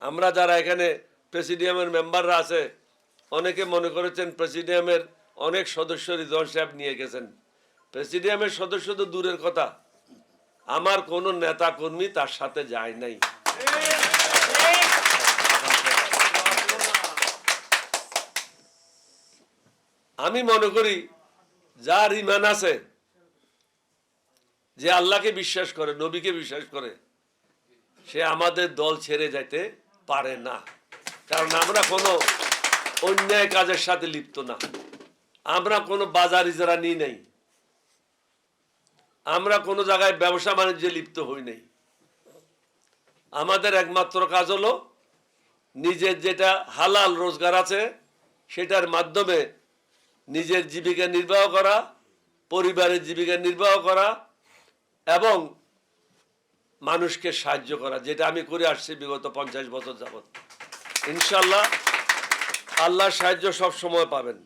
আমরা যারা এখানে প্রেসিডিয়ামের মেম্বাররা আছে অনেকে মনে করেছেন প্রেসিডিয়ামের অনেক সদস্য রিজওয়ান সাহেব নিয়ে গেছেন। প্রেসিডিয়ামের সদস্য তো দূরের কথা, আমার কোনো নেতা কর্মী তার সাথে যায় নাই। আমি মনে করি যার ঈমান আছে, যে আল্লাহকে বিশ্বাস করে, নবীকে বিশ্বাস করে, সে আমাদের দল ছেড়ে যাইতে পারে না। কারণ আমরা কোনো অন্যায় কাজের সাথে লিপ্ত না, আমরা কোনো বাজার ইজারা নিই নাই, আমরা কোনো জায়গায় ব্যবসা বাণিজ্যে লিপ্ত হই নাই। আমাদের একমাত্র কাজ হলো নিজের যেটা হালাল রোজগার আছে সেটার মাধ্যমে নিজের জীবিকা নির্বাহ করা, পরিবারের জীবিকা নির্বাহ করা এবং মানুষকে সাহায্য করা, যেটা আমি করে আসছি বিগত 50 বছর যাবত। ইনশাআল্লাহ আল্লাহর সাহায্য সব সময় পাবেন।